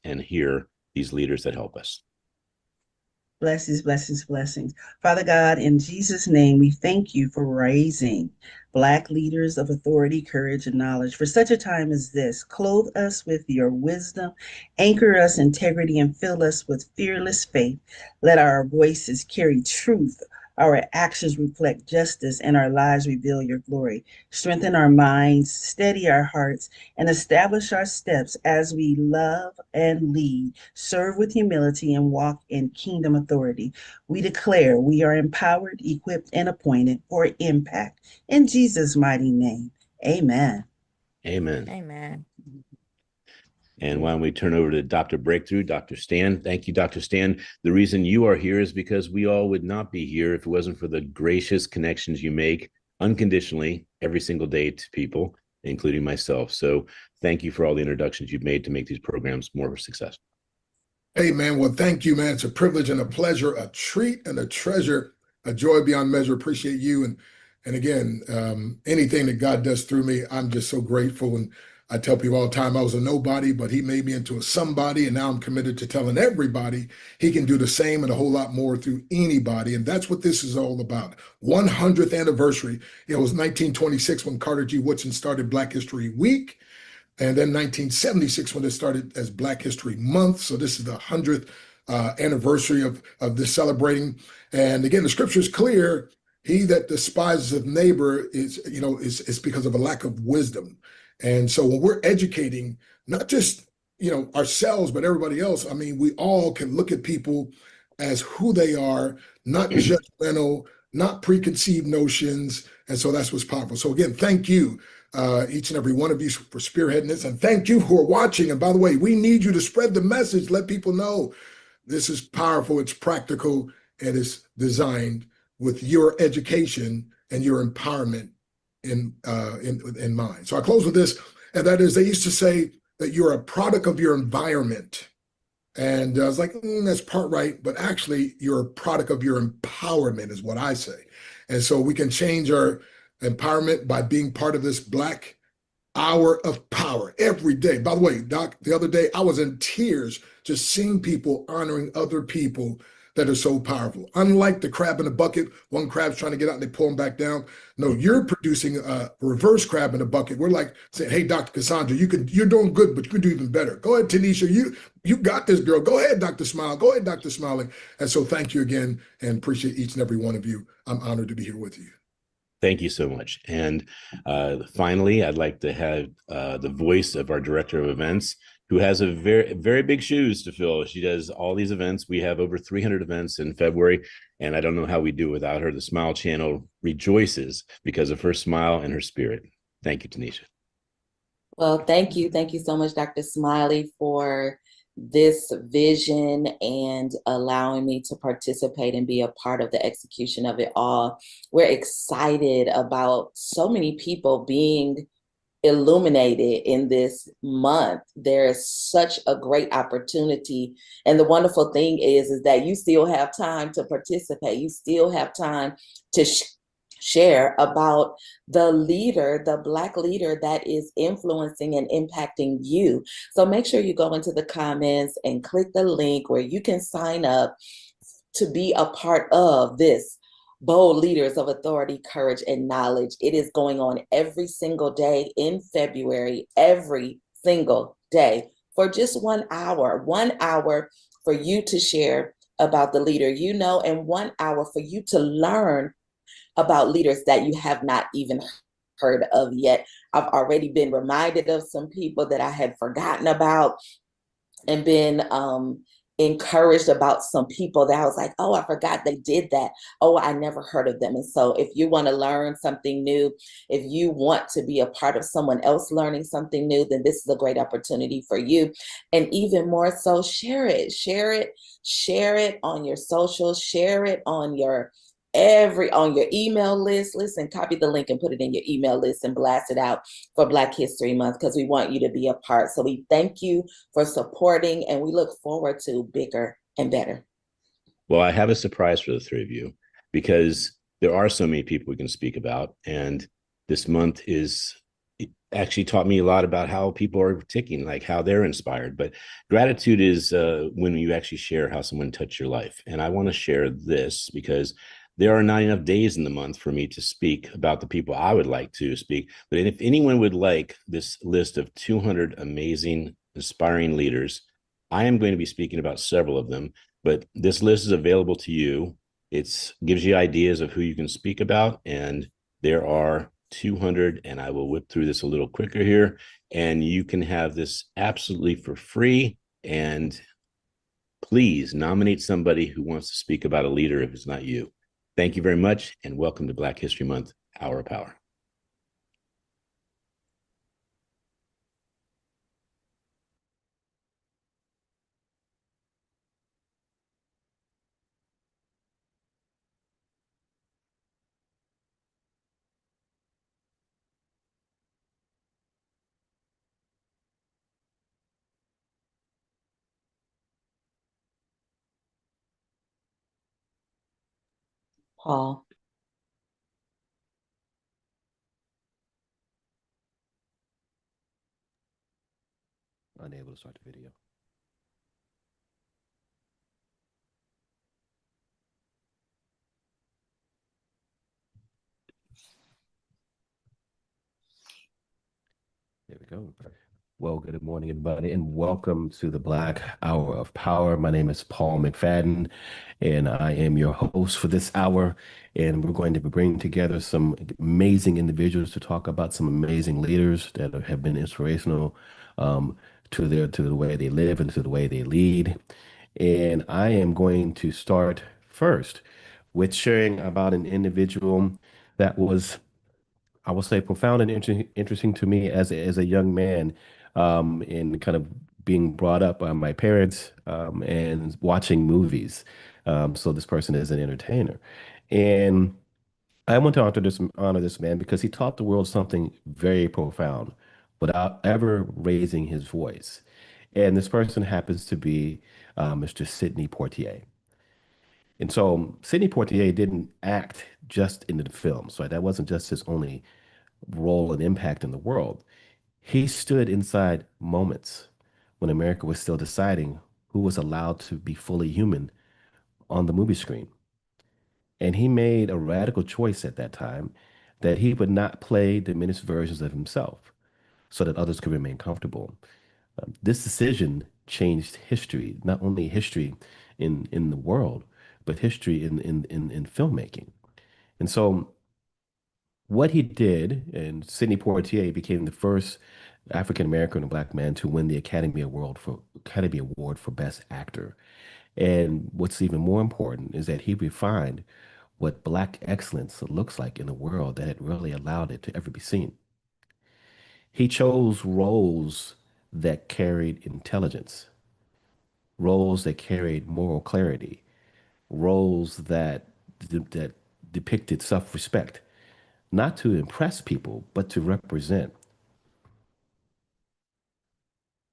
meet and hear these leaders that help us. Blessings, blessings, blessings. Father God, in Jesus' name, we thank you for raising Black leaders of authority, courage, and knowledge for such a time as this. Clothe us with your wisdom, anchor us in integrity, and fill us with fearless faith. Let our voices carry truth, our actions reflect justice, and our lives reveal your glory. Strengthen our minds, steady our hearts, and establish our steps as we love and lead, serve with humility, and walk in kingdom authority. We declare we are empowered, equipped, and appointed for impact. In Jesus' mighty name, amen. Amen. Amen. And why don't we turn over to Dr. Breakthrough, Dr. Stan. Thank you, Dr. Stan. The reason you are here is because we all would not be here if it wasn't for the gracious connections you make unconditionally every single day to people, including myself. So thank you for all the introductions you've made to make these programs more successful. Hey, man. Well, thank you, man. It's a privilege and a pleasure, a treat and a treasure, a joy beyond measure. Appreciate you. And again, anything that God does through me, I'm just so grateful. And I tell people all the time, I was a nobody, but he made me into a somebody. And now I'm committed to telling everybody he can do the same and a whole lot more through anybody. And that's what this is all about. 100th anniversary. It was 1926 when Carter G. Woodson started Black History Week. And then 1976 when it started as Black History Month. So this is the 100th anniversary of this celebrating. And again, the scripture is clear. He that despises his neighbor is because of a lack of wisdom. And so when we're educating, not just, ourselves, but everybody else, I mean, we all can look at people as who they are, not judgmental, not preconceived notions. And so that's what's powerful. So again, thank you, each and every one of you for spearheading this. And thank you who are watching. And by the way, we need you to spread the message, let people know this is powerful, it's practical, and it's designed with your education and your empowerment in mind. So I close with this, and that is, they used to say that you're a product of your environment. And I was like, that's part right, but actually you're a product of your empowerment is what I say. And so we can change our empowerment by being part of this Black Hour of Power every day. By the way, Doc, the other day I was in tears just seeing people honoring other people that are so powerful. Unlike the crab in a bucket, one crab's trying to get out and they pull him back down. No, you're producing a reverse crab in a bucket. We're like saying, hey, Dr. Cassandra, you're doing good, but you can do even better. Go ahead, Tanisha, you got this, girl. Go ahead, Dr. Smile. Go ahead, Dr. Smiling. And so thank you again and appreciate each and every one of you. I'm honored to be here with you. Thank you so much. And finally, I'd like to have the voice of our director of events, who has a very, very big shoes to fill. She does all these events. We have over 300 events in February, and I don't know how we do without her. The Smile Channel rejoices because of her smile and her spirit. Thank you, Tanisha. Well, thank you. Thank you so much, Dr. Smiley, for this vision and allowing me to participate and be a part of the execution of it all. We're excited about so many people being illuminated in this month. There is such a great opportunity. And the wonderful thing is that you still have time to participate. You still have time to share about the leader, the Black leader that is influencing and impacting you. So make sure you go into the comments and click the link where you can sign up to be a part of this Bold Leaders of Authority, Courage, and Knowledge. It is going on every single day in February, every single day for just 1 hour for you to share about the leader you know, and 1 hour for you to learn about leaders that you have not even heard of yet. I've already been reminded of some people that I had forgotten about and been encouraged about some people that I was like, oh, I forgot they did that. Oh, I never heard of them. And so if you want to learn something new, if you want to be a part of someone else learning something new, then this is a great opportunity for you. And even more so, share it on your socials, share it on your email list. Listen, copy the link and put it in your email list and blast it out for Black History Month, because we want you to be a part. So we thank you for supporting, and we look forward to bigger and better. Well, I have a surprise for the three of you, because there are so many people we can speak about, and this month is actually taught me a lot about how people are ticking, like how they're inspired. But gratitude is when you actually share how someone touched your life. And I want to share this because there are not enough days in the month for me to speak about the people I would like to speak. But if anyone would like this list of 200 amazing, inspiring leaders, I am going to be speaking about several of them. But this list is available to you. It gives you ideas of who you can speak about, and there are 200, and I will whip through this a little quicker here. And you can have this absolutely for free. And please nominate somebody who wants to speak about a leader if it's not you. Thank you very much, and welcome to Black History Month, Hour of Power. Paul. Unable to start the video. There we go. Well, good morning, everybody, and welcome to the Black Hour of Power. My name is Paul McFadden, and I am your host for this hour. And we're going to be bringing together some amazing individuals to talk about some amazing leaders that have been inspirational to the way they live and to the way they lead. And I am going to start first with sharing about an individual that was, I will say, profound and interesting to me as a young man, in kind of being brought up by my parents, and watching movies. So this person is an entertainer, and I want to honor this man because he taught the world something very profound without ever raising his voice. And this person happens to be Mr. Sidney Poitier. And so Sidney Poitier didn't act just in the films, right? That wasn't just his only role and impact in the world. He stood inside moments when America was still deciding who was allowed to be fully human on the movie screen. And he made a radical choice at that time that he would not play diminished versions of himself so that others could remain comfortable. This decision changed history, not only history in the world, but history in filmmaking. And so what he did, and Sidney Poitier became the first African American and Black man to win the Academy Award for Best Actor. And what's even more important is that he refined what Black excellence looks like in a world that had really allowed it to ever be seen. He chose roles that carried intelligence, roles that carried moral clarity, roles that depicted self-respect, not to impress people, but to represent.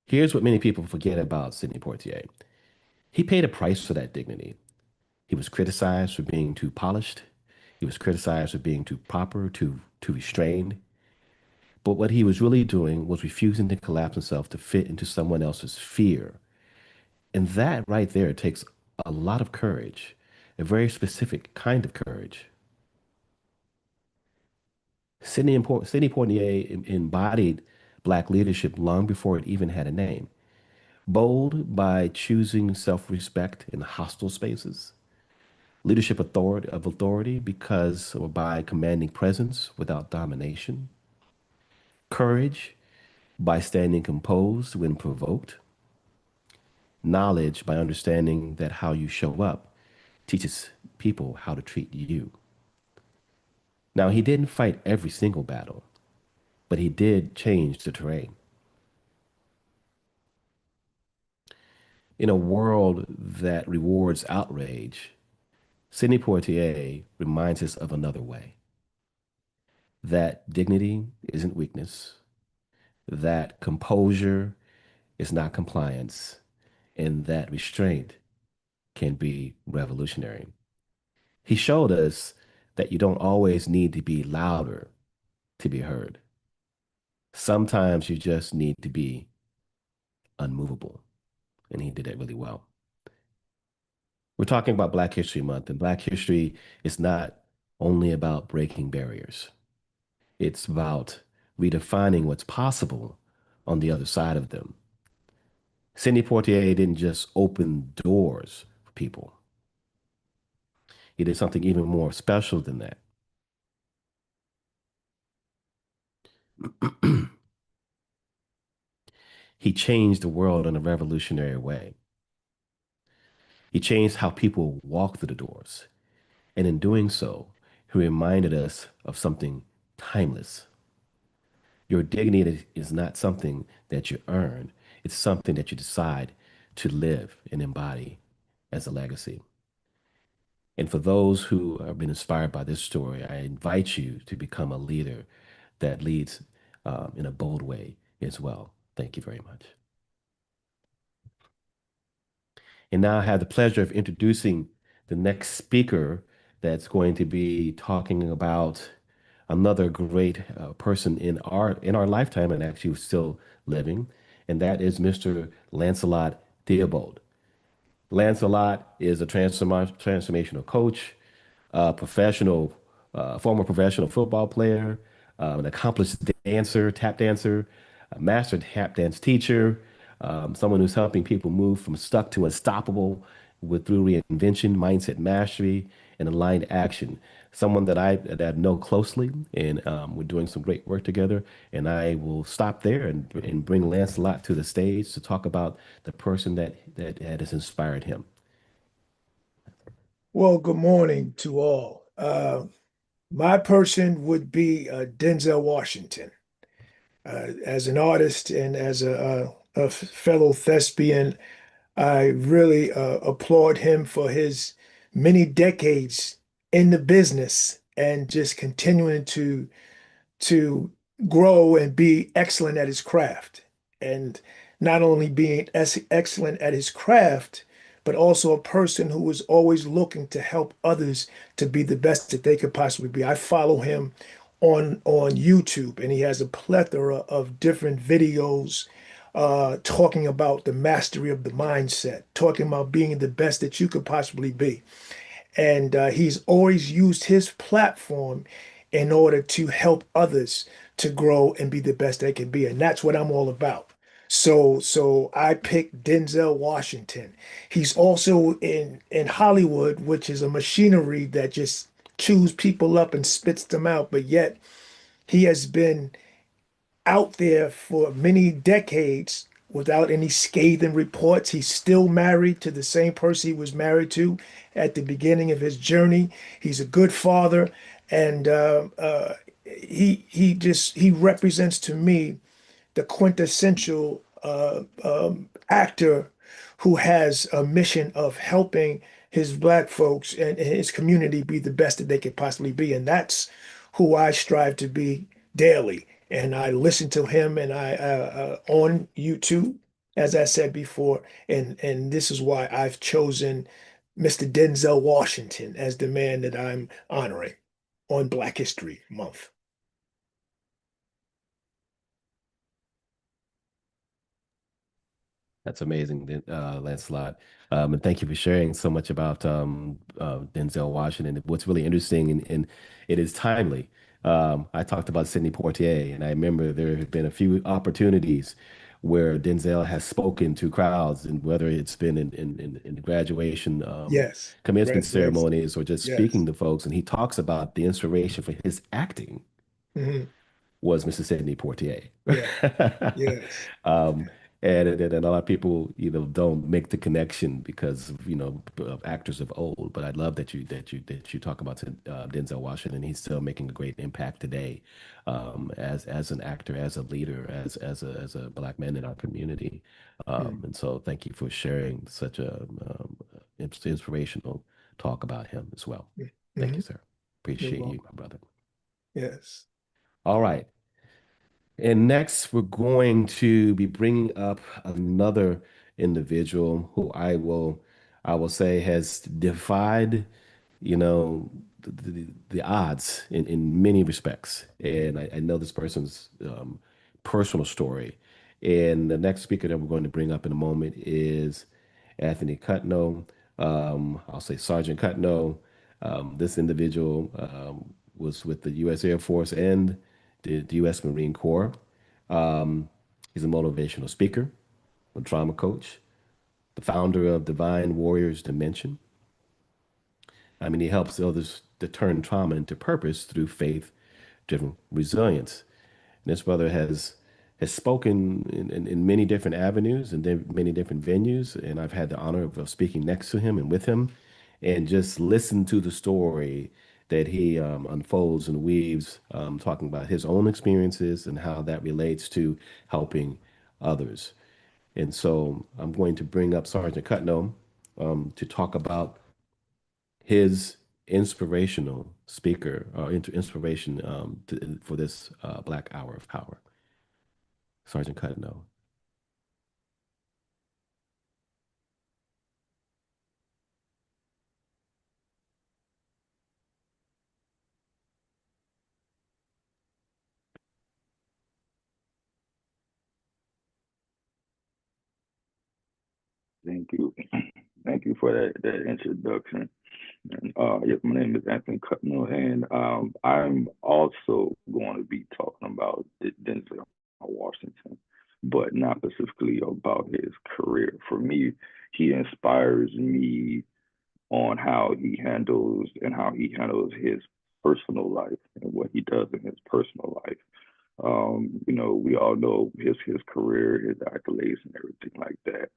Here's what many people forget about Sidney Poitier. He paid a price for that dignity. He was criticized for being too polished. He was criticized for being too proper, too restrained. But what he was really doing was refusing to collapse himself to fit into someone else's fear. And that right there takes a lot of courage, a very specific kind of courage. Sidney Poitier embodied Black leadership long before it even had a name. Bold by choosing self-respect in hostile spaces, leadership authority because or by commanding presence without domination, courage by standing composed when provoked, knowledge by understanding that how you show up teaches people how to treat you. Now, he didn't fight every single battle, but he did change the terrain. In a world that rewards outrage, Sidney Poitier reminds us of another way, that dignity isn't weakness, that composure is not compliance, and that restraint can be revolutionary. He showed us that you don't always need to be louder to be heard. Sometimes you just need to be unmovable. And he did that really well. We're talking about Black History Month, and Black history is not only about breaking barriers. It's about redefining what's possible on the other side of them. Sidney Poitier didn't just open doors for people. He did something even more special than that. He changed the world in a revolutionary way. He changed how people walk through the doors. And in doing so, he reminded us of something timeless. Your dignity is not something that you earn, it's something that you decide to live and embody as a legacy. And for those who have been inspired by this story, I invite you to become a leader that leads in a bold way as well. Thank you very much. And now I have the pleasure of introducing the next speaker that's going to be talking about another great person in our lifetime and actually still living, and that is Mr. Lancelot Theobald. Lancelot is a transformational coach, professional, former professional football player, an accomplished dancer, tap dancer, a master tap dance teacher, someone who's helping people move from stuck to unstoppable through reinvention, mindset mastery, and aligned action. Someone that I know closely, and we're doing some great work together. And I will stop there and bring Lancelot to the stage to talk about the person that has inspired him. Well, good morning to all. My person would be Denzel Washington. As an artist and as a fellow thespian, I really applaud him for his many decades in the business and just continuing to grow and be excellent at his craft. And not only being excellent at his craft, but also a person who is always looking to help others to be the best that they could possibly be. I follow him on YouTube, and he has a plethora of different videos talking about the mastery of the mindset, talking about being the best that you could possibly be. And he's always used his platform in order to help others to grow and be the best they can be. And that's what I'm all about. So I picked Denzel Washington. He's also in Hollywood, which is a machinery that just chews people up and spits them out. But yet he has been out there for many decades without any scathing reports. He's still married to the same person he was married to at the beginning of his journey. He's a good father, and he represents to me the quintessential actor who has a mission of helping his black folks and his community be the best that they could possibly be. And that's who I strive to be daily. And I listen to him and I on YouTube, as I said before, and this is why I've chosen Mr. Denzel Washington as the man that I'm honoring on Black History Month. That's amazing, Lancelot. And thank you for sharing so much about Denzel Washington. What's really interesting, and it is timely. I talked about Sidney Poitier, and I remember there have been a few opportunities where Denzel has spoken to crowds, and whether it's been in the graduation, Yes. commencement Yes. ceremonies, or just Yes. speaking to folks, and he talks about the inspiration for his acting Hmm. was Mr. Sidney Poitier. Yeah. Yes. um, and a lot of people, don't make the connection because of, of actors of old. But I love that you talk about Denzel Washington. He's still making a great impact today, as an actor, as a leader, as a black man in our community. Mm. And so, thank you for sharing such a inspirational talk about him as well. Thank Mm-hmm. you, sir. You're Appreciate you, welcome. my brother. Yes. All right. And next, we're going to be bringing up another individual who I will say has defied, the odds in many respects. And I know this person's personal story. And the next speaker that we're going to bring up in a moment is Anthony Cutno. I'll say Sergeant Cutno. This individual was with the U.S. Air Force and the U.S. Marine Corps. He's a motivational speaker, a trauma coach, the founder of Divine Warriors Dimension. I mean, he helps others to turn trauma into purpose through faith-driven resilience. And this brother has spoken in many different avenues and many different venues, and I've had the honor of speaking next to him and with him, and just listen to the story that he unfolds and weaves, talking about his own experiences and how that relates to helping others. And so I'm going to bring up Sergeant Cutno to talk about his inspirational speaker, inspiration for this Black Hour of Power. Sergeant Cutno. Thank you. Thank you for that introduction. And, yes, my name is Anthony Cutno, and I'm also going to be talking about Denzel Washington, but not specifically about his career. For me, he inspires me on how he handles his personal life and what he does in his personal life. We all know his career, his accolades, and everything like that.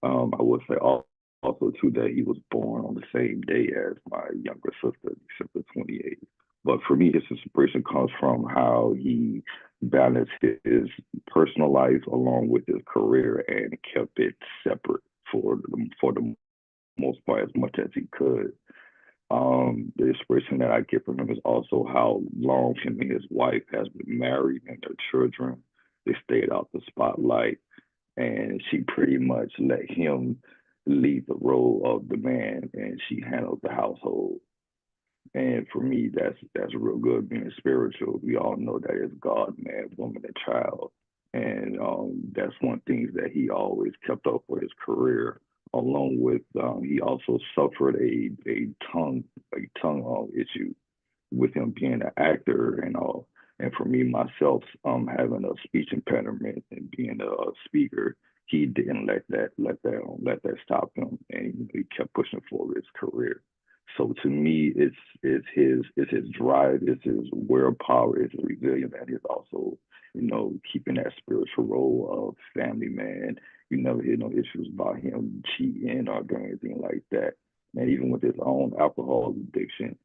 I would say also too that he was born on the same day as my younger sister, December 28th. But for me, his inspiration comes from how he balanced his personal life along with his career and kept it separate for the most part as much as he could. The inspiration that I get from him is also how long him and his wife has been married and their children. They stayed out the spotlight, and she pretty much let him lead the role of the man, and she handled the household. And for me, that's real good being spiritual. We all know that it's God, man, woman, and child. And that's one thing that he always kept up for his career. Along with he also suffered a tongue issue with him being an actor and all. And for me myself, having a speech impediment and being a speaker, he didn't let that stop him, and he kept pushing forward his career. So to me, it's his drive, it's his willpower, it's his resilience, and it's also keeping that spiritual role of family man. You never hear no issues about him cheating or doing anything like that. And even with his own alcohol addiction,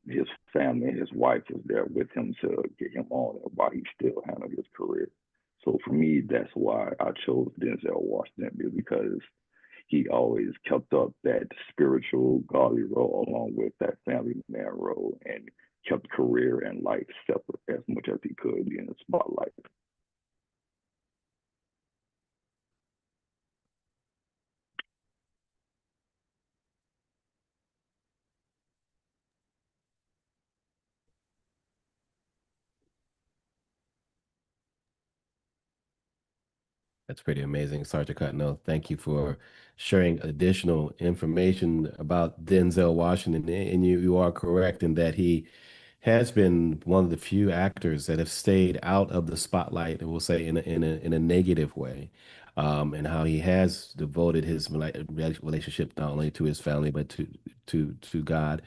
his family, his wife was there with him to get him on and while he still handled his career. So for me, that's why I chose Denzel Washington, because he always kept up that spiritual, godly role along with that family man role and kept career and life separate as much as he could in the spotlight. That's pretty amazing, Sergeant Cutno. Thank you for sharing additional information about Denzel Washington. And you are correct in that he has been one of the few actors that have stayed out of the spotlight, and we'll say in a negative way, and how he has devoted his relationship not only to his family but to God,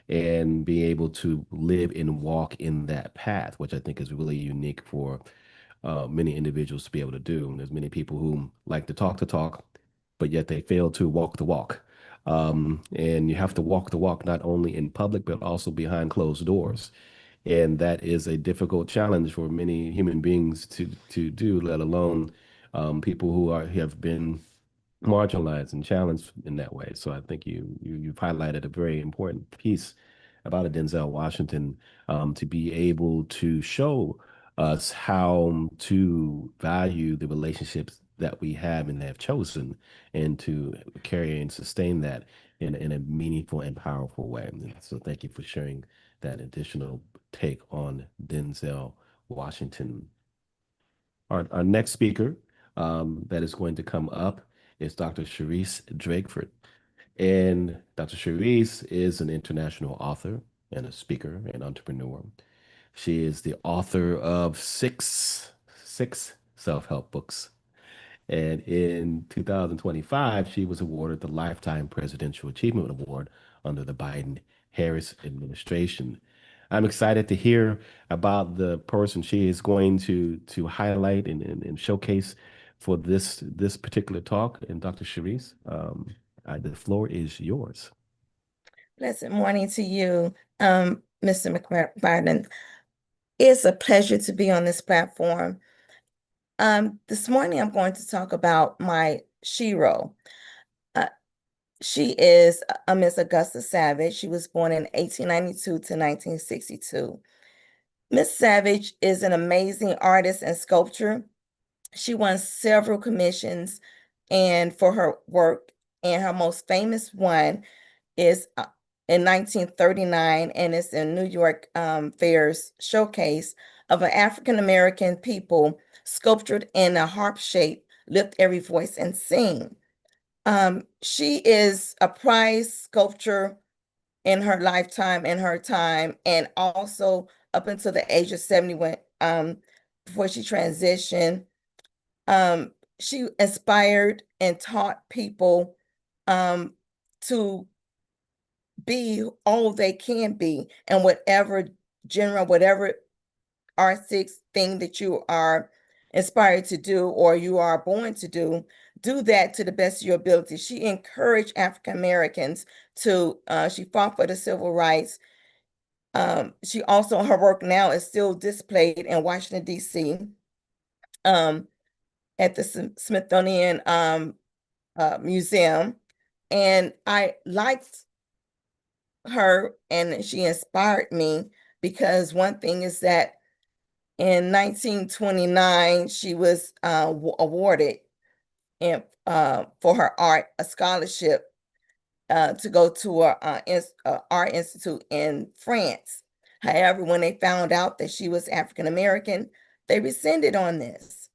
and be able to live and walk in that path, which I think is really unique for many individuals to be able to do. And there's many people who like to talk, but yet they fail to walk the walk. And you have to walk the walk not only in public, but also behind closed doors. And that is a difficult challenge for many human beings to do, let alone people who have been marginalized and challenged in that way. So I think you've highlighted a very important piece about a Denzel Washington, to be able to show us how to value the relationships that we have and have chosen, and to carry and sustain that in a meaningful and powerful way. And so thank you for sharing that additional take on Denzel Washington. Our next speaker that is going to come up is Dr. Sharice Drakeford. And Dr. Sharice is an international author and a speaker and entrepreneur. She is the author of six self-help books. And in 2025, she was awarded the Lifetime Presidential Achievement Award under the Biden-Harris administration. I'm excited to hear about the person she is going to highlight and showcase for this particular talk. And Dr. Sharice, the floor is yours. Pleasant morning to you, Mr. McFadden. It's a pleasure to be on this platform. This morning, I'm going to talk about my Shiro. She is a Miss Augusta Savage. She was born in 1892 to 1962. Miss Savage is an amazing artist and sculptor. She won several commissions and for her work, and her most famous one is in 1939, and it's in New York Fair's showcase of an African-American people sculptured in a harp shape, lift every voice and sing. She is a prize sculptor in her lifetime, in her time, and also up until the age of 70 when before she transitioned. She inspired and taught people to be all they can be, and whatever genre, whatever artistic thing that you are inspired to do or you are born to do that to the best of your ability. She encouraged African Americans to, she fought for the civil rights. She also, her work now is still displayed in Washington, D.C. At the Smithsonian Museum. And I liked her and she inspired me because one thing is that in 1929, she was awarded for her art a scholarship to go to a art institute in France. However, when they found out that she was African American, they rescinded on this.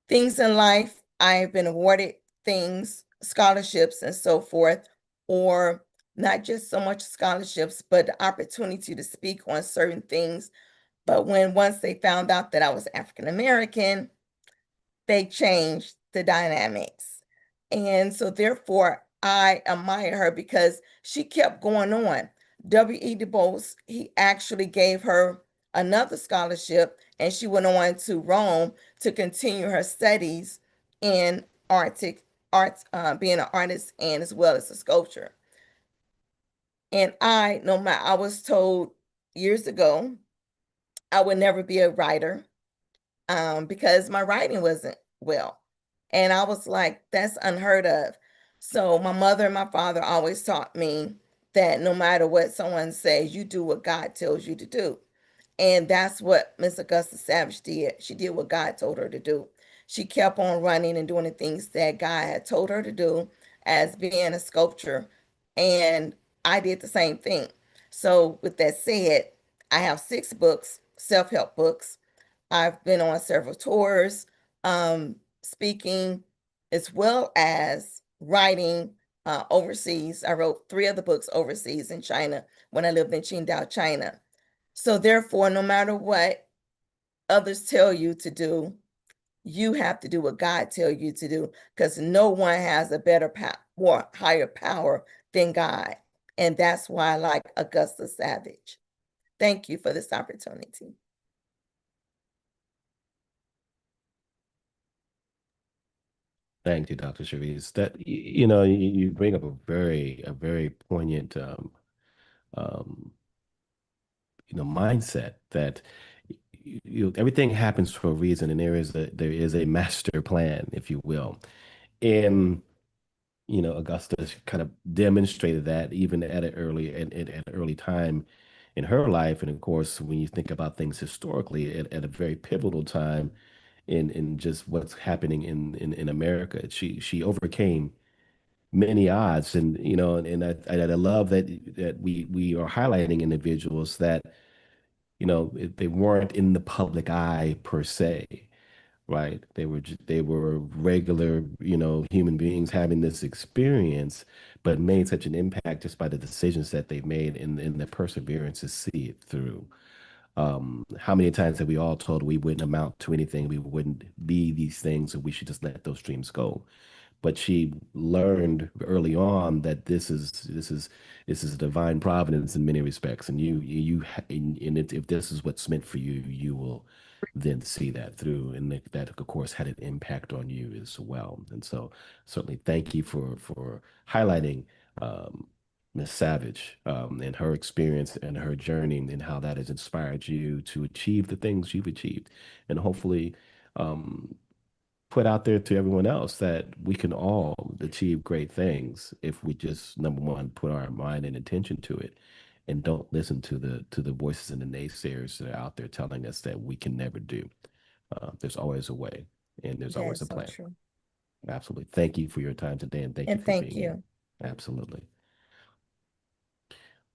Things in life, I've been awarded things, scholarships and so forth, or not just so much scholarships, but the opportunity to speak on certain things. But once they found out that I was African American, they changed the dynamics. And so therefore, I admire her because she kept going on. W.E. Du Bois, he actually gave her another scholarship, and she went on to Rome to continue her studies in arts, being an artist and as well as a sculptor. And I was told years ago I would never be a writer because my writing wasn't well. And I was like, that's unheard of. So my mother and my father always taught me that no matter what someone says, you do what God tells you to do. And that's what Miss Augusta Savage did. She did what God told her to do. She kept on running and doing the things that God had told her to do as being a sculptor. And I did the same thing. So with that said, I have 6 books, self-help books. I've been on several tours, speaking, as well as writing overseas. I wrote 3 of the books overseas in China when I lived in Qingdao, China. So therefore, no matter what others tell you to do, you have to do what God tells you to do, because no one has a better more higher power than God. And that's why I like Augusta Savage. Thank you for this opportunity. Thank you, Dr. Sharice. That you bring up a very poignant mindset that everything happens for a reason, and there is a master plan, if you will. And Augusta kind of demonstrated that even at an early time in her life. And of course, when you think about things historically, at a very pivotal time in just what's happening in America, she overcame many odds. And I love that we are highlighting individuals that they weren't in the public eye per se, right? They were regular, human beings having this experience, but made such an impact just by the decisions that they made and the perseverance to see it through. How many times have we all told we wouldn't amount to anything, we wouldn't be these things, and we should just let those dreams go? But she learned early on that this is divine providence in many respects, and if this is what's meant for you, you will then see that through, and that of course had an impact on you as well. And so certainly thank you for highlighting Miss Savage, and her experience and her journey, and how that has inspired you to achieve the things you've achieved, and hopefully um, put out there to everyone else that we can all achieve great things if we just, number one, put our mind and attention to it, and don't listen to the voices and the naysayers that are out there telling us that we can never do. There's always a way, and there's always That's a so plan. true. Absolutely. Thank you for your time today, and thank you And for thank being here. you. Absolutely.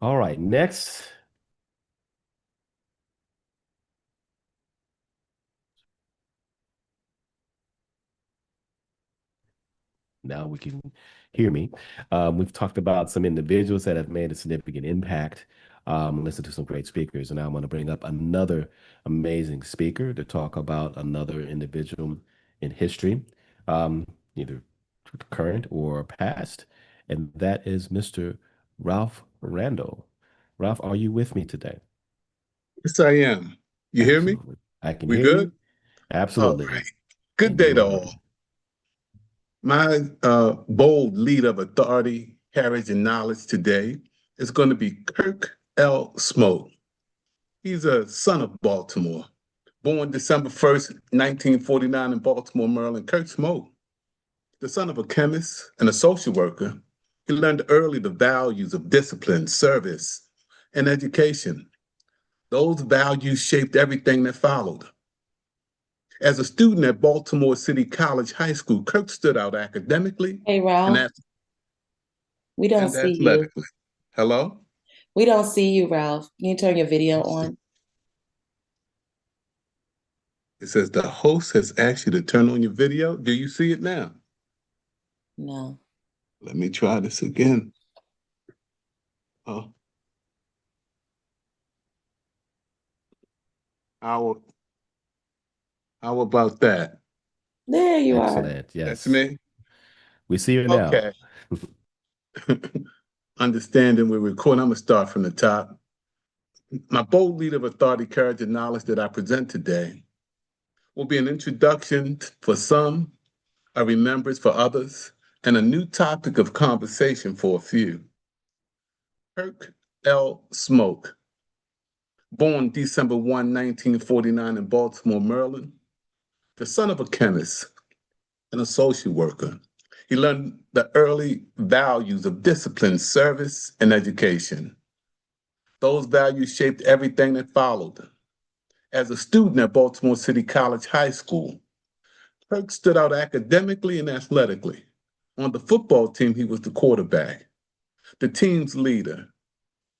All right, next. Now we can hear me. We've talked about some individuals that have made a significant impact, listened to some great speakers, and now I'm going to bring up another amazing speaker to talk about another individual in history, either current or past, and that is Mr. Ralph Randall. Ralph, are you with me today? Yes, I am. You hear me? Absolutely. I can We hear good? you. All Absolutely. right. Good And you day to are all. My bold lead of authority, courage, and knowledge today is going to be Kirk L. Smoke. He's a son of Baltimore. Born December 1st, 1949 in Baltimore, Maryland, Kirk Smoke, the son of a chemist and a social worker, he learned early the values of discipline, service, and education. Those values shaped everything that followed. As a student at Baltimore City College High School, Kirk stood out academically Hey, and, Ralph, we don't and see you. athletically. Hello? We don't see you, Ralph. Can you turn your video on? It says the host has asked you to turn on your video. Do you see it now? No. Let me try this again. Oh, how, how about that? There you are. excellent. That's Yes. me? We see you now. Okay. Understanding we're recording, I'm going to start from the top. My bold lead of authority, courage, and knowledge that I present today will be an introduction for some, a remembrance for others, and a new topic of conversation for a few. Kirk L. Smoke, born December 1, 1949 in Baltimore, Maryland, the son of a chemist and a social worker. He learned the early values of discipline, service, and education. Those values shaped everything that followed. As a student at Baltimore City College High School, Kirk stood out academically and athletically. On the football team, he was the quarterback, the team's leader.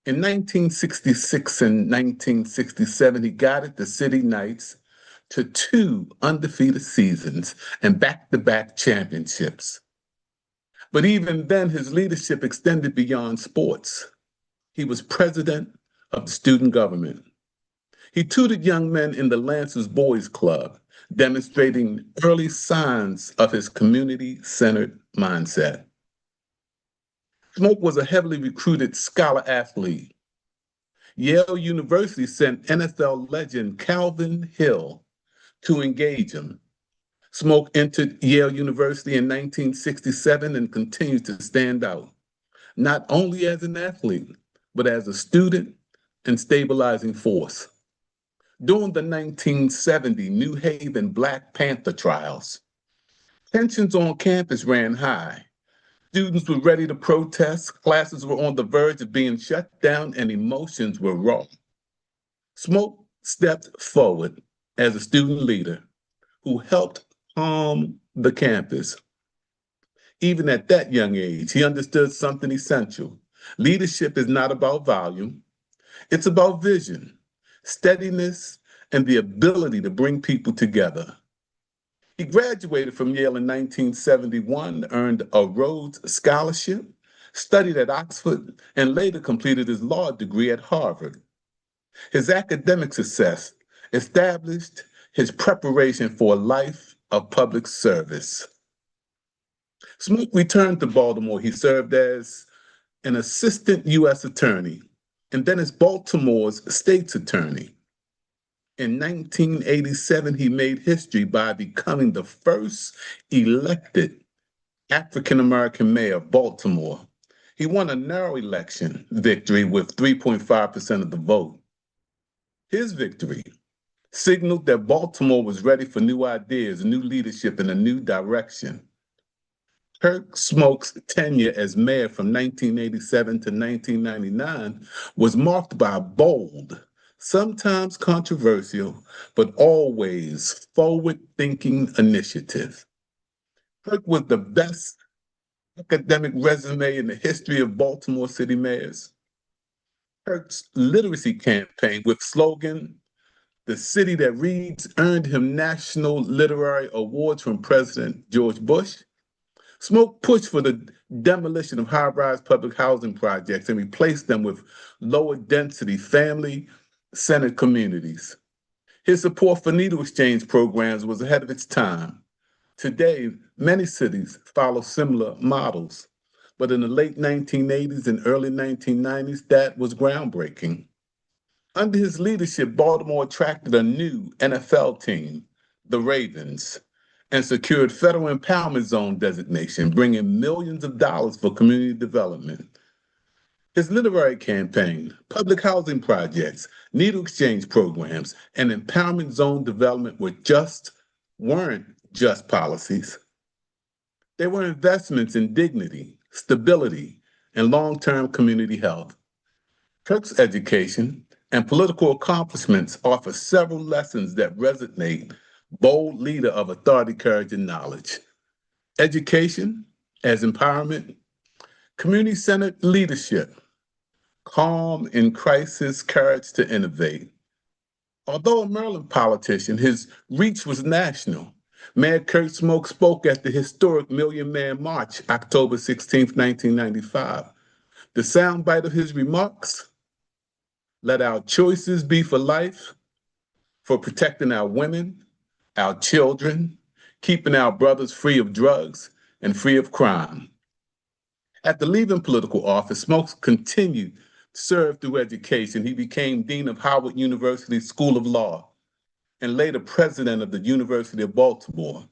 In 1966 and 1967, he guided the City Knights to 2 undefeated seasons and back-to-back championships. But even then, his leadership extended beyond sports. He was president of the student government. He tutored young men in the Lancers Boys Club, demonstrating early signs of his community-centered mindset. Smoke was a heavily recruited scholar athlete. Yale University sent NFL legend Calvin Hill to engage him. Smoke entered Yale University in 1967 and continued to stand out, not only as an athlete, but as a student and stabilizing force. During the 1970 New Haven Black Panther trials, tensions on campus ran high. Students were ready to protest, classes were on the verge of being shut down, and emotions were raw. Smoke stepped forward as a student leader who helped calm the campus. Even at that young age, he understood something essential. Leadership is not about volume, it's about vision, steadiness, and the ability to bring people together. He graduated from Yale in 1971, earned a Rhodes Scholarship, studied at Oxford, and later completed his law degree at Harvard. His academic success established his preparation for a life of public service. Smoke returned to Baltimore. He served as an assistant U.S. attorney and then as Baltimore's state's attorney. In 1987, he made history by becoming the first elected African-American mayor of Baltimore. He won a narrow election victory with 3.5% of the vote. His victory signaled that Baltimore was ready for new ideas, new leadership, and a new direction. Kirk Smoke's tenure as mayor from 1987 to 1999 was marked by a bold, sometimes controversial, but always forward-thinking initiative. Kirk was the best academic resume in the history of Baltimore City mayors. Kirk's literacy campaign with slogan, "The City That Reads," earned him national literary awards from President George Bush. Smoke pushed for the demolition of high-rise public housing projects and replaced them with lower density, family-centered communities. His support for needle exchange programs was ahead of its time. Today, many cities follow similar models, but in the late 1980s and early 1990s, that was groundbreaking. Under his leadership, Baltimore attracted a new NFL team, the Ravens, and secured federal empowerment zone designation, bringing millions of dollars for community development. His literary campaign, public housing projects, needle exchange programs, and empowerment zone development weren't just policies. They were investments in dignity, stability, and long-term community health. Kirk's education and political accomplishments offer several lessons that resonate. Bold leader of authority, courage, and knowledge. Education as empowerment, community-centered leadership, calm in crisis, courage to innovate. Although a Maryland politician, his reach was national. Mayor Kirk Smoke spoke at the historic Million Man March, October 16, 1995. The soundbite of his remarks, "Let our choices be for life, for protecting our women, our children, keeping our brothers free of drugs and free of crime." After leaving political office, Smokes continued to serve through education. He became Dean of Howard University School of Law and later president of the University of Baltimore.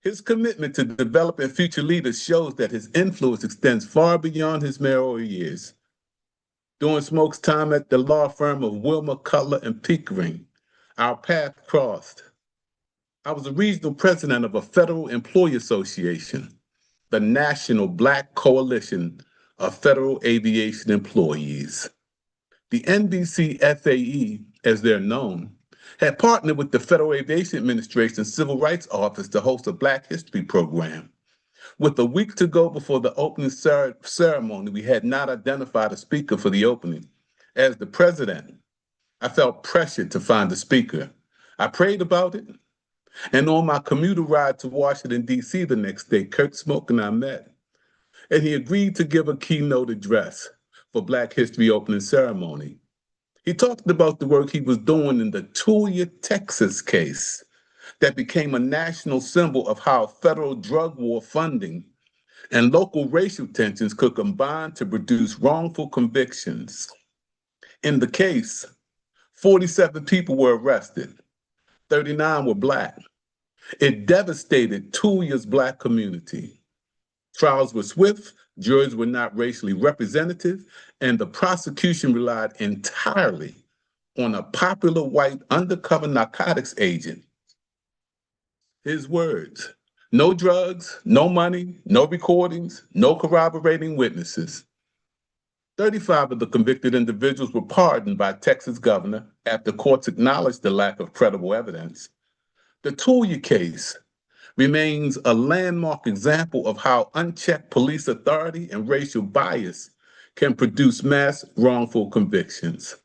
His commitment to developing future leaders shows that his influence extends far beyond his mayoral years. During Smoke's time at the law firm of Wilmer, Cutler, and Pickering, our paths crossed. I was a regional president of a federal employee association, the National Black Coalition of Federal Aviation Employees. The NBC FAE, as they're known, had partnered with the Federal Aviation Administration's Civil Rights Office to host a Black History program. With a week to go before the opening ceremony, we had not identified a speaker for the opening. As the president, I felt pressured to find a speaker. I prayed about it, and on my commuter ride to Washington, D.C. the next day, Kirk Smoke and I met, and he agreed to give a keynote address for Black History opening ceremony. He talked about the work he was doing in the Tulia, Texas case that became a national symbol of how federal drug war funding and local racial tensions could combine to produce wrongful convictions. In the case, 47 people were arrested, 39 were Black. It devastated Tulia's Black community. Trials were swift, juries were not racially representative, and the prosecution relied entirely on a popular white undercover narcotics agent. His words, "No drugs, no money, no recordings, no corroborating witnesses." 35 of the convicted individuals were pardoned by Texas governor after courts acknowledged the lack of credible evidence. The Tulia case remains a landmark example of how unchecked police authority and racial bias can produce mass wrongful convictions.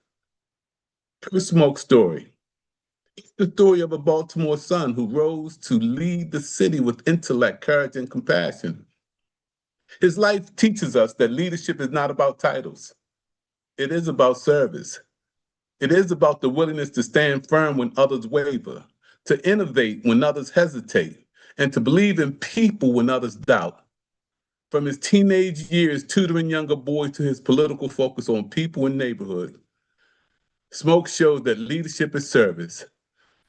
Kirk Smoke's story It's the story of a Baltimore son who rose to lead the city with intellect, courage, and compassion. His life teaches us that leadership is not about titles. It is about service. It is about the willingness to stand firm when others waver, to innovate when others hesitate, and to believe in people when others doubt. From his teenage years tutoring younger boys to his political focus on people and neighborhood, Smoke shows that leadership is service.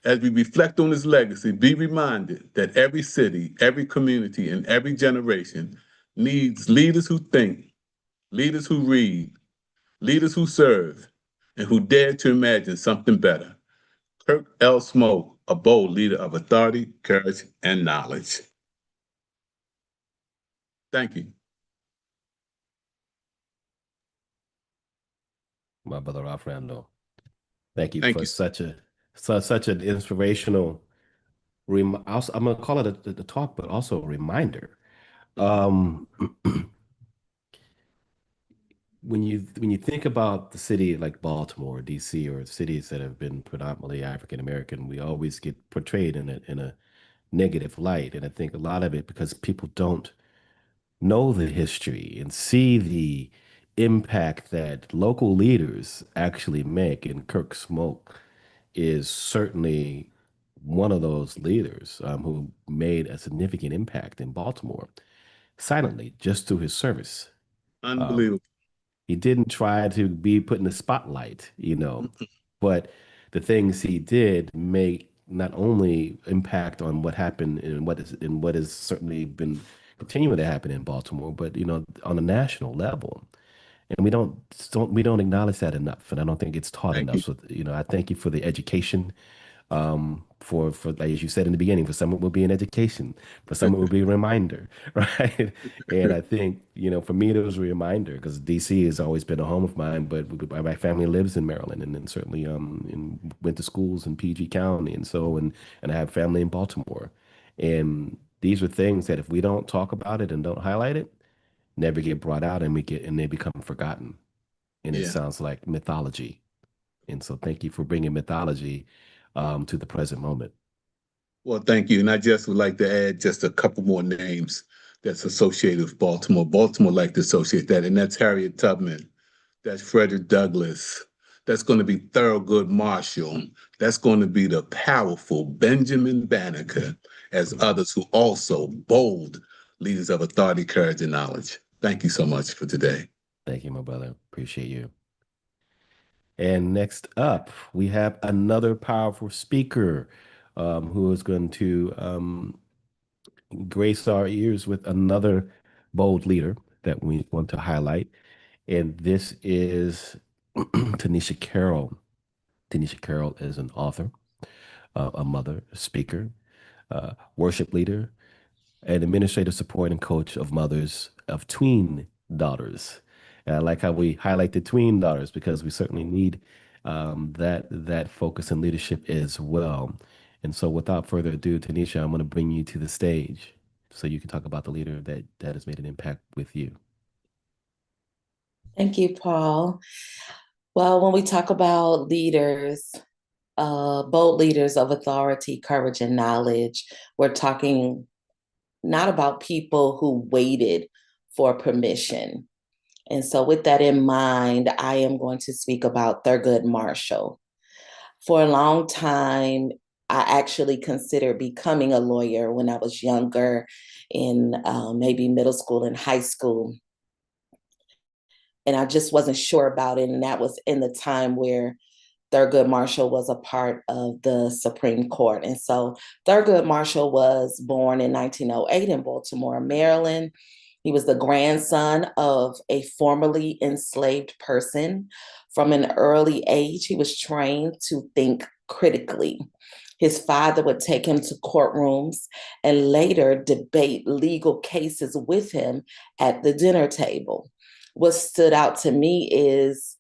As we reflect on his legacy, be reminded that every city, every community, and every generation needs leaders who think, leaders who read, leaders who serve, and who dare to imagine something better. Kirk L. Smoke, a bold leader of authority, courage, and knowledge. Thank you. My brother Rafrando. Thank you Thank for you. such an inspirational. I'm gonna call it a talk, but also a reminder. Um, when you think about the city like Baltimore, D.C., or cities that have been predominantly African American, we always get portrayed in a negative light, and I think a lot of it because people don't know the history and see the impact that local leaders actually make. And Kirk Smoke is certainly one of those leaders who made a significant impact in Baltimore silently just through his service. Um, Unbelievable. he didn't try to be put in the spotlight, but the things he did make not only impact on what happened and what has certainly been continuing to happen in Baltimore, but on a national level. And we don't acknowledge that enough, and I don't think it's taught Thank enough. you. So I thank you for the education. For like, as you said in the beginning, for some it will be an education, for some it will be a reminder, right? And I think for me it was a reminder because DC has always been a home of mine, but my family lives in Maryland, and then certainly went to schools in PG County, and I have family in Baltimore, and these are things that if we don't talk about it and don't highlight it, never get brought out, and they become forgotten, and it Yeah. sounds like mythology. And so thank you for bringing mythology to the present moment. Well, thank you. And I just would like to add just a couple more names that's associated with Baltimore. Baltimore like to associate that, and that's Harriet Tubman. That's Frederick Douglass. That's going to be Thurgood Marshall. That's going to be the powerful Benjamin Banneker, as others who also bold leaders of authority, courage, and knowledge. Thank you so much for today. Thank you, my brother. Appreciate you. And next up, we have another powerful speaker who is going to grace our ears with another bold leader that we want to highlight. And this is Tanisha Carroll. Tanisha Carroll is an author, a mother, a speaker, worship leader, an administrative support and coach of mothers of tween daughters. And I like how we highlight the tween daughters because we certainly need that focus and leadership as well. And so, without further ado, Tanisha, I'm going to bring you to the stage so you can talk about the leader that has made an impact with you. Thank you, Paul. Well, when we talk about leaders, bold leaders of authority, courage, and knowledge, we're talking not about people who waited for permission. And so with that in mind, I am going to speak about Thurgood Marshall. For a long time, I actually considered becoming a lawyer when I was younger, in maybe middle school and high school. And I just wasn't sure about it. And that was in the time where Thurgood Marshall was a part of the Supreme Court. And so Thurgood Marshall was born in 1908 in Baltimore, Maryland. He was the grandson of a formerly enslaved person. From an early age, he was trained to think critically. His father would take him to courtrooms and later debate legal cases with him at the dinner table. What stood out to me is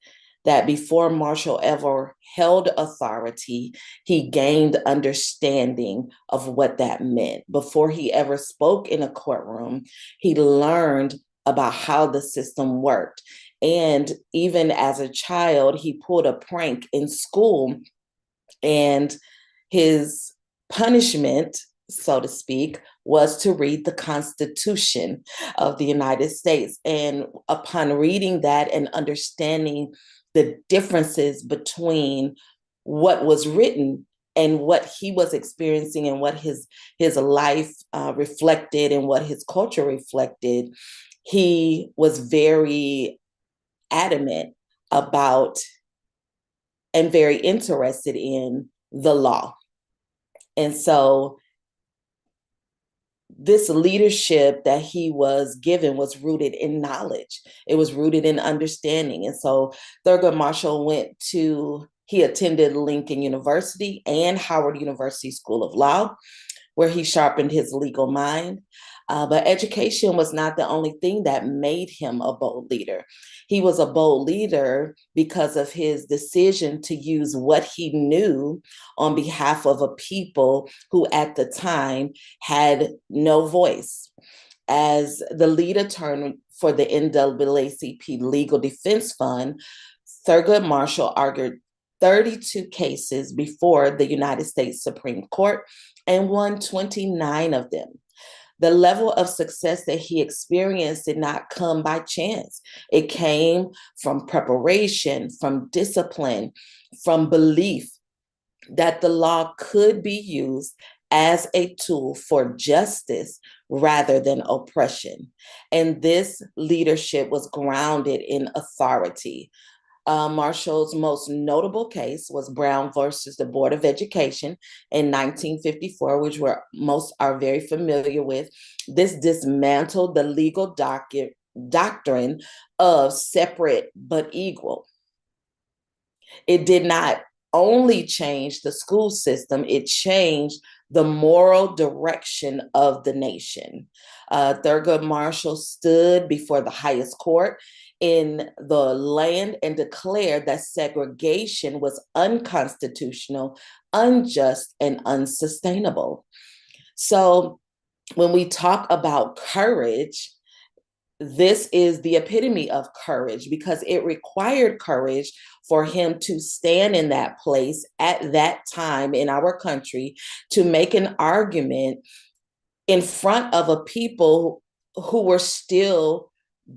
that before Marshall ever held authority, he gained understanding of what that meant. Before he ever spoke in a courtroom, he learned about how the system worked. And even as a child, he pulled a prank in school, and His punishment, so to speak, was to read the Constitution of the United States. And upon reading that and understanding the differences between what was written and what he was experiencing and what his life reflected and what his culture reflected, he was very adamant about and very interested in the law. And so this leadership that he was given was rooted in knowledge. It was rooted in understanding. And so Thurgood Marshall he attended Lincoln University and Howard University School of Law, where he sharpened his legal mind. But education was not the only thing that made him a bold leader. He was a bold leader because of his decision to use what he knew on behalf of a people who at the time had no voice. As the lead attorney for the NAACP Legal Defense Fund, Thurgood Marshall argued 32 cases before the United States Supreme Court and won 29 of them. The level of success that he experienced did not come by chance. It came from preparation, from discipline, from belief that the law could be used as a tool for justice rather than oppression. And this leadership was grounded in authority. Marshall's most notable case was Brown versus the Board of Education in 1954, which most are very familiar with. This dismantled the legal doctrine of separate but equal. It did not only change the school system, it changed the moral direction of the nation. Thurgood Marshall stood before the highest court in the land and declared that segregation was unconstitutional, unjust, and unsustainable. So when we talk about courage, this is the epitome of courage because it required courage for him to stand in that place at that time in our country to make an argument in front of a people who were still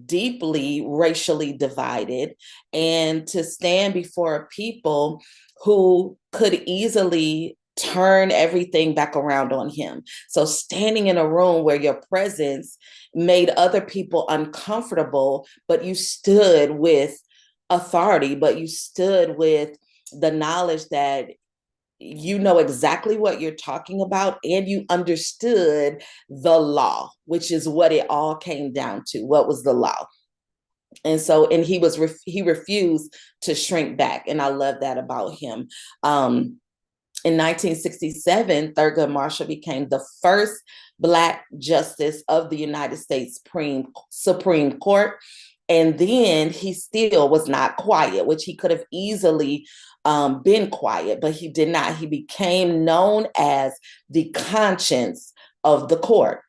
deeply racially divided, and to stand before a people who could easily turn everything back around on him. So standing in a room where your presence made other people uncomfortable, but you stood with authority, but you stood with the knowledge that you know exactly what you're talking about and you understood the law, which is what it all came down to. What was the law? And so, and he refused to shrink back. And I love that about him. In 1967, Thurgood Marshall became the first Black justice of the United States Supreme Court. And then he still was not quiet, which he could have easily been quiet, but he did not. He became known as the conscience of the court.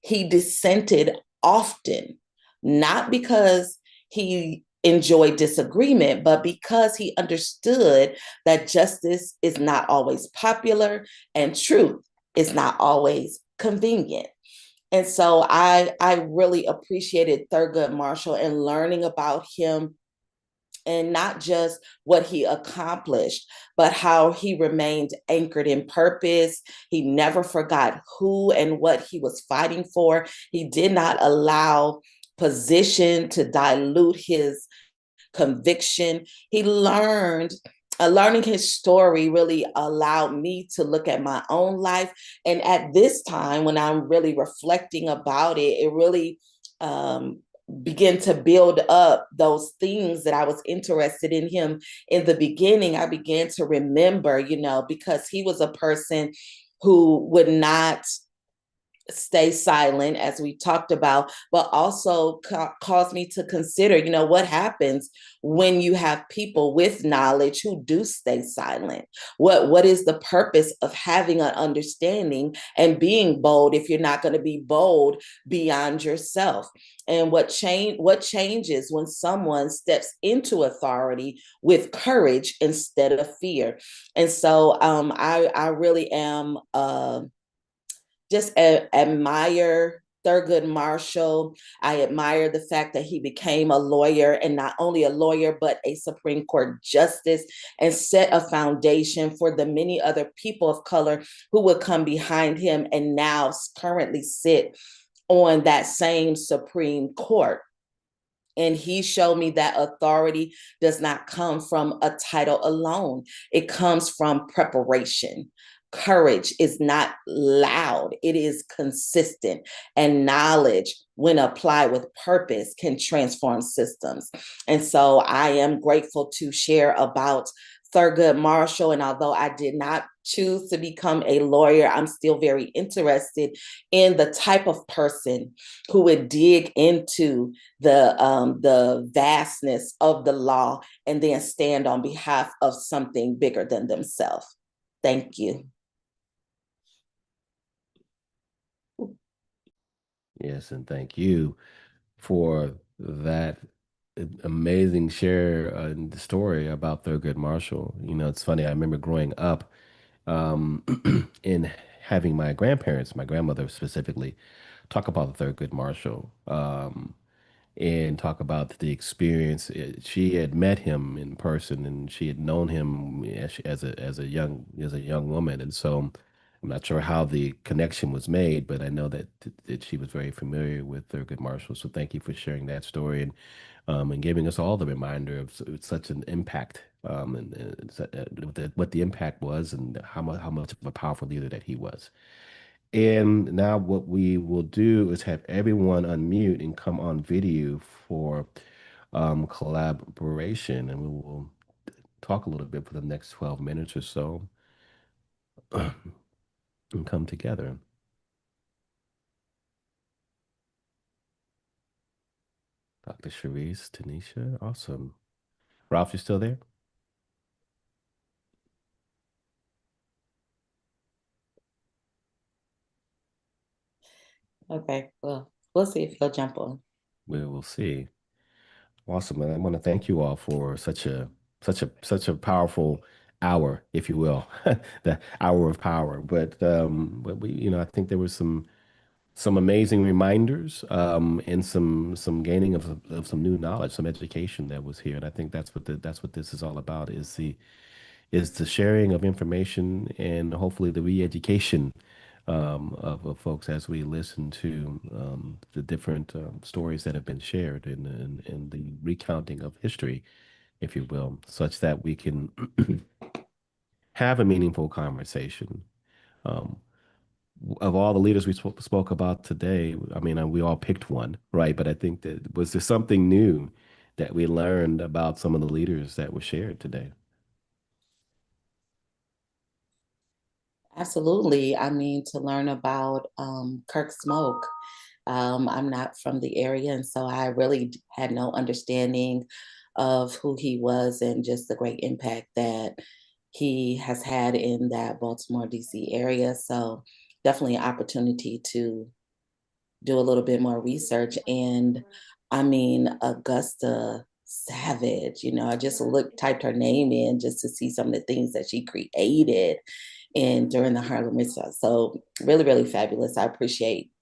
He dissented often, not because he enjoyed disagreement, but because he understood that justice is not always popular and truth is not always convenient. And so I really appreciated Thurgood Marshall and learning about him, and not just what he accomplished, but how he remained anchored in purpose. He never forgot who and what he was fighting for. He did not allow position to dilute his conviction. Learning his story really allowed me to look at my own life. And at this time, when I'm really reflecting about it, it really began to build up those things that I was interested in him in the beginning. I began to remember, because he was a person who would not stay silent, as we talked about, but also caused me to consider, what happens when you have people with knowledge who do stay silent. What is the purpose of having an understanding and being bold if you're not going to be bold beyond yourself? And what changes when someone steps into authority with courage instead of fear? And so I really am just admire Thurgood Marshall. I admire the fact that he became a lawyer, and not only a lawyer, but a Supreme Court justice, and set a foundation for the many other people of color who would come behind him and now currently sit on that same Supreme Court. And he showed me that authority does not come from a title alone. It comes from preparation. Courage is not loud, it is consistent. And knowledge, when applied with purpose, can transform systems. And so I am grateful to share about Thurgood Marshall. And although I did not choose to become a lawyer, I'm still very interested in the type of person who would dig into the vastness of the law and then stand on behalf of something bigger than themselves. Thank you. Yes, and thank you for that amazing share in the story about Thurgood Marshall. It's funny. I remember growing up in having my grandparents, my grandmother specifically, talk about Thurgood Marshall and talk about the experience. She had met him in person, and she had known him as a young woman, and so I'm not sure how the connection was made, but I know that she was very familiar with Thurgood Marshall. So thank you for sharing that story and giving us all the reminder of such an impact and what the impact was and how much of a powerful leader that he was. And now what we will do is have everyone unmute and come on video for collaboration, and we will talk a little bit for the next 12 minutes or so and come together. Dr. Sharice, Tanisha, awesome. Ralph, you still there? Okay, well, we'll see if he'll jump on. We will see. Awesome. And I want to thank you all for such a powerful hour, if you will, the hour of power. But we, I think there was some amazing reminders and some gaining of some new knowledge, some education that was here. And I think that's what this is all about, is the sharing of information and hopefully the re-education of folks as we listen to the different stories that have been shared and the recounting of history, if you will, such that we can have a meaningful conversation. Of all the leaders we spoke about today, I mean, we all picked one, right? But I think that was there something new that we learned about some of the leaders that were shared today? Absolutely. I mean, to learn about Kirk Smoke. I'm not from the area, and so I really had no understanding of who he was and just the great impact that he has had in that Baltimore, D.C. area. So definitely an opportunity to do a little bit more research. And I mean, Augusta Savage, I just typed her name in just to see some of the things that she created and during the Harlem Renaissance. So really, really fabulous. I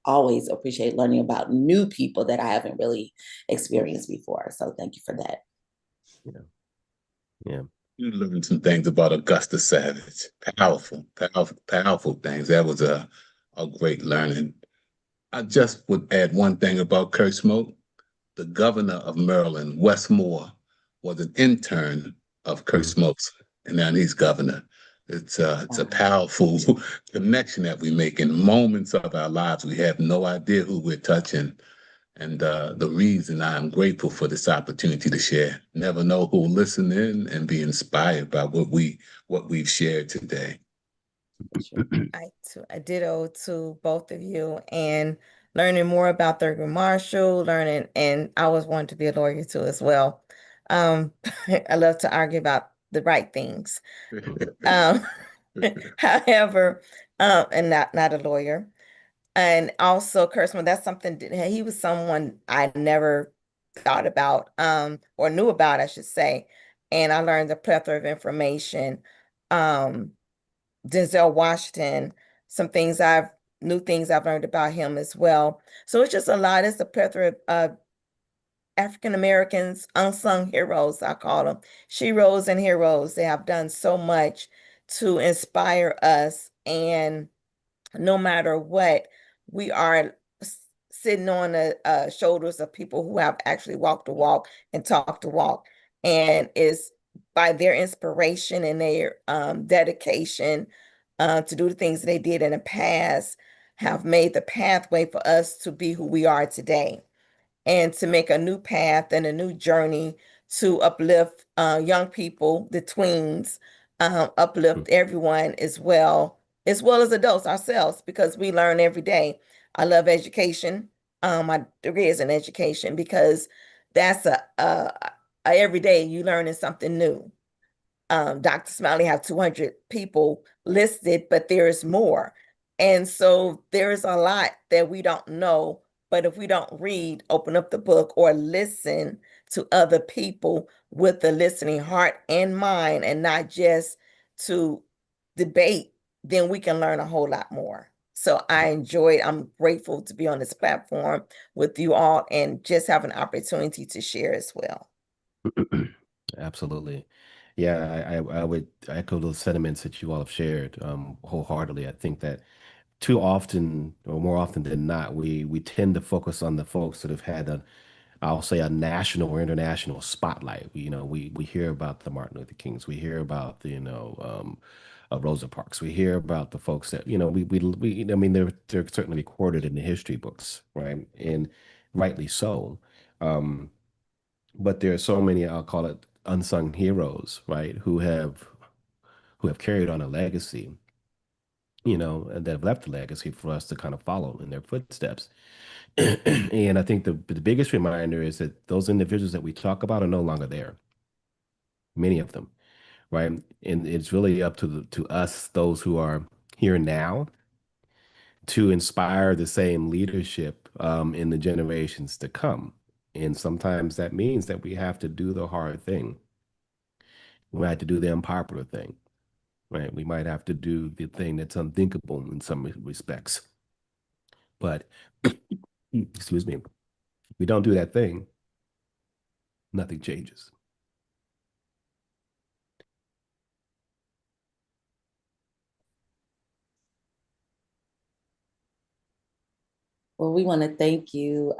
always appreciate learning about new people that I haven't really experienced before. So thank you for that. Yeah. Yeah. You learned some things about Augusta Savage. Powerful, powerful, powerful things. That was a great learning. I just would add one thing about Kurt Smoke. The governor of Maryland, Wes Moore, was an intern of Kurt Smoke's, and now he's governor. It's a powerful connection that we make in moments of our lives. We have no idea who we're touching. And the reason I'm grateful for this opportunity to share. Never know who will listen in and be inspired by what we've shared today. I ditto to both of you, and learning more about Thurgood Marshall, learning, and I always wanted to be a lawyer too as well. I love to argue about the right things. However, and not a lawyer. And also Kurtzman, that's something he was someone I never thought about, or knew about, I should say. And I learned a plethora of information. Denzel Washington, some things new things I've learned about him as well. So it's just a lot. It's a plethora of African Americans, unsung heroes, I call them, sheroes and heroes. They have done so much to inspire us, and no matter what, we are sitting on the shoulders of people who have actually walked the walk and talked the walk. And it's by their inspiration and their dedication to do the things they did in the past have made the pathway for us to be who we are today, and to make a new path and a new journey to uplift young people, the tweens, uplift everyone as well as adults ourselves, because we learn every day. I love education. My degree is in education because that's a every day you learning something new. Dr. Smiley have 200 people listed, but there is more. And so there is a lot that we don't know, but if we don't read, open up the book, or listen to other people with the listening heart and mind, and not just to debate, then we can learn a whole lot more. So I'm grateful to be on this platform with you all and just have an opportunity to share as well. Absolutely. Yeah, I would echo those sentiments that you all have shared wholeheartedly. I think that too often, or more often than not, we tend to focus on the folks that have had I'll say a national or international spotlight. We hear about the Martin Luther Kings, we hear about the Rosa Parks, we hear about the folks that I mean they're certainly recorded in the history books, right? And rightly so. But there are so many, I'll call it unsung heroes, right, who have carried on a legacy, and that have left a legacy for us to kind of follow in their footsteps. And I think the biggest reminder is that those individuals that we talk about are no longer there, many of them, right? And it's really up to us, those who are here now, to inspire the same leadership in the generations to come. And sometimes that means that we have to do the hard thing. We have to do the unpopular thing, right? We might have to do the thing that's unthinkable in some respects. But, excuse me, if we don't do that thing, nothing changes. Well, we want to thank you,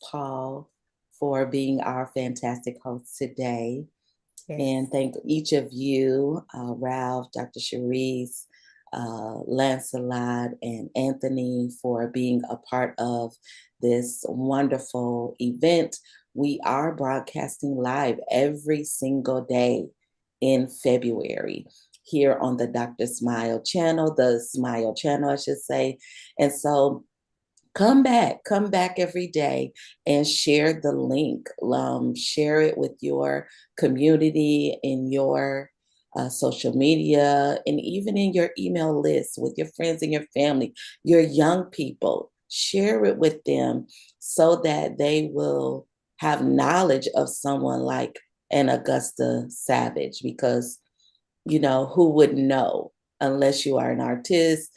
Paul, for being our fantastic host today. Yes. And thank each of you, Ralph, Dr. Cherise, Lancelot, and Anthony, for being a part of this wonderful event. We are broadcasting live every single day in February here on the Dr. Smile channel, the Smile channel, I should say. And so come back every day and share the link. Share it with your community, in your social media, and even in your email list with your friends and your family, your young people. Share it with them so that they will have knowledge of someone like an Augusta Savage, because, who would know unless you are an artist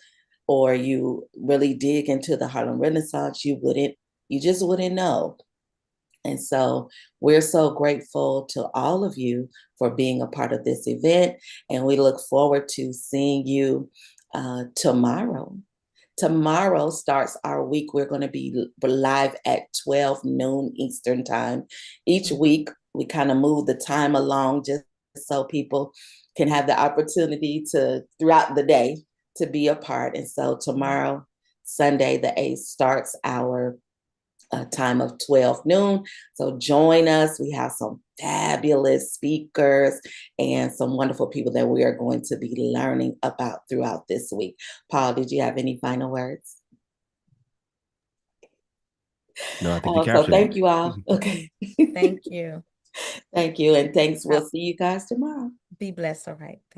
or you really dig into the Harlem Renaissance, you just wouldn't know. And so we're so grateful to all of you for being a part of this event. And we look forward to seeing you tomorrow. Tomorrow starts our week. We're going to be live at 12 noon Eastern time. Each week, we kind of move the time along just so people can have the opportunity to, throughout the day, to be a part. And so tomorrow, Sunday, the 8th, starts our time of 12 noon. So join us. We have some fabulous speakers and some wonderful people that we are going to be learning about throughout this week. Paul, did you have any final words? No, I think you So captured thank it. you all. Okay. Thank you. Thank you. And thanks. We'll see you guys tomorrow. Be blessed. All right.